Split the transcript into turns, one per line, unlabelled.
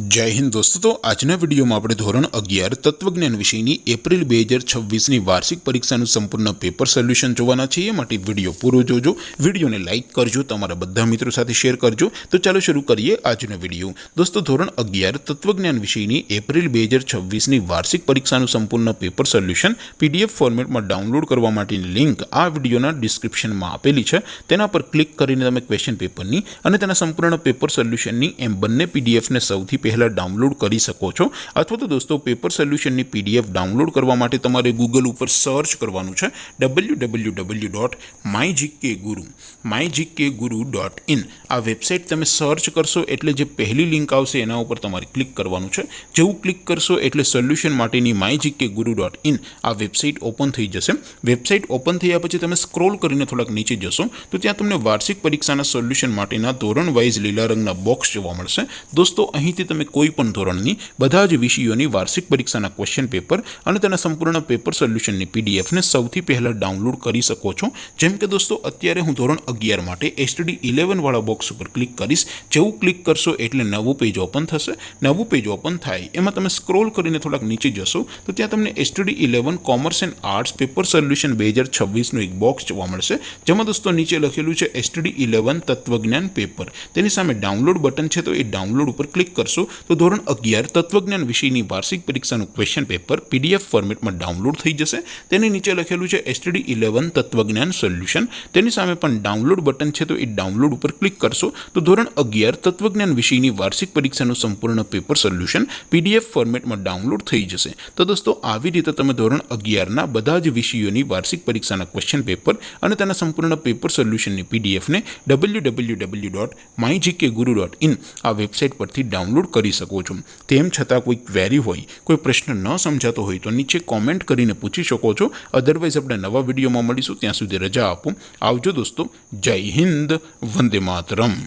जय हिंद दोस्तों। तो आजना विडियो में આપણે ધોરણ 11 તત્વજ્ઞાન વિષયની એપ્રિલ 2026 ની વાર્ષિક પરીક્ષાનું સંપૂર્ણ પેપર સોલ્યુશન જોવાના છે। એ માટે વિડિયો પૂરો જોજો, વિડિયોને લાઈક કરજો, તમારા બધા મિત્રો સાથે શેર કરજો। તો ચાલો શરૂ કરીએ આજનો વિડિયો। દોસ્તો ધોરણ 11 તત્વજ્ઞાન વિષયની એપ્રિલ 2026 ની વાર્ષિક પરીક્ષાનું સંપૂર્ણ પેપર સોલ્યુશન પીડીએફ ફોર્મેટમાં ડાઉનલોડ કરવા માટેની લિંક આ વિડિયોના ડિસ્ક્રિપ્શનમાં આપેલી છે। તેના પર ક્લિક કરીને તમે ક્વેશ્ચન પેપરની અને તેના સંપૂર્ણ પેપર સોલ્યુશનની એમ બંને પીડીએફને સૌથી पहला डाउनलॉड कर सको छो। अथवा तो दोस्तों पेपर सोल्यूशन की पीडीएफ डाउनलॉड करवा माटे तमारे गूगल पर सर्च करवानुं छे www.mygkguru.in आ वेबसाइट तमे सर्च करशो एटले जे पहली लिंक आवशे एना उपर तमारे क्लिक करवानुं छे। जेवुं क्लिक करशो एटले सोल्यूशन माटेनी mygkguru.in आ वेबसाइट ओपन थई जशे। वेबसाइट ओपन थया पछी तमे स्क्रॉल करीने थोड़ाक नीचे जशो तो त्यां तमने वार्षिक परीक्षाना सोल्यूशन माटेना धोरण वाइज लीला रंगना बॉक्स जोवा मळशे। दोस्तों અહીંથી તમે કોઈપણ ધોરણની બધા જ વિષયોની વાર્ષિક પરીક્ષાના ક્વેશ્ચન પેપર અને તેના સંપૂર્ણ પેપર સોલ્યુશનની પીડીએફને સૌથી પહેલા ડાઉનલોડ કરી શકો છો। જેમ કે દોસ્તો અત્યારે હું ધોરણ 11 માટે એસટીડી 11 વાળા બોક્સ ઉપર ક્લિક કરીશ। જેવું ક્લિક કરશો એટલે નવું પેજ ઓપન થશે। નવું પેજ ઓપન થાય એમાં તમે સ્ક્રોલ કરીને થોડાક નીચે જશો તો ત્યાં તમને STD 11 commerce and arts paper solution 2026 નું એક બોક્સ જોવા મળશે। જેમાં દોસ્તો નીચે લખેલું છે એસટીડી 11 તત્વજ્ઞાન પેપર। તેની સામે ડાઉનલોડ બટન છે તો એ ડાઉનલોડ ઉપર ક્લિક करशो तो धोरण 11 तत्वज्ञान विषयनी वार्षिक परीक्षाનું क्वेश्चन पेपर पीडीएफ फॉर्मेटમાં ડાઉનલોડ થઈ જશે। તેની નીચે લખેલું છે એસટીડી 11 તત્વજ્ઞાન સોલ્યુશન। તેની સામે પણ ડાઉનલોડ બટન છે તો એ ડાઉનલોડ ઉપર ક્લિક કરશો તો ધોરણ 11 તત્વજ્ઞાન વિષયની વાર્ષિક પરીક્ષાનું સંપૂર્ણ પેપર સોલ્યુશન પીડીએફ ફોર્મેટમાં ડાઉનલોડ થઈ જશે। તો દોસ્તો આવી રીતે તમે ધોરણ 11 ના બધા જ વિષયોની વાર્ષિક પરીક્ષાના ક્વેશ્ચન પેપર અને તેના સંપૂર્ણ પેપર સોલ્યુશનની પીડીએફ ને www.mygkguru.in આ વેબસાઇટ પરથી डाउनलॉड करी सको छो। तेम छतां कोई क्वेरी होय, कोई प्रश्न न समझातो होय तो नीचे कॉमेंट करीने पूछी शको छो। अदरवाइज अपने नवा विडियो में मळीशुं, त्यां सुधी रजा आपो। आवजो दोस्तों। जय हिंद, वंदे मातरम।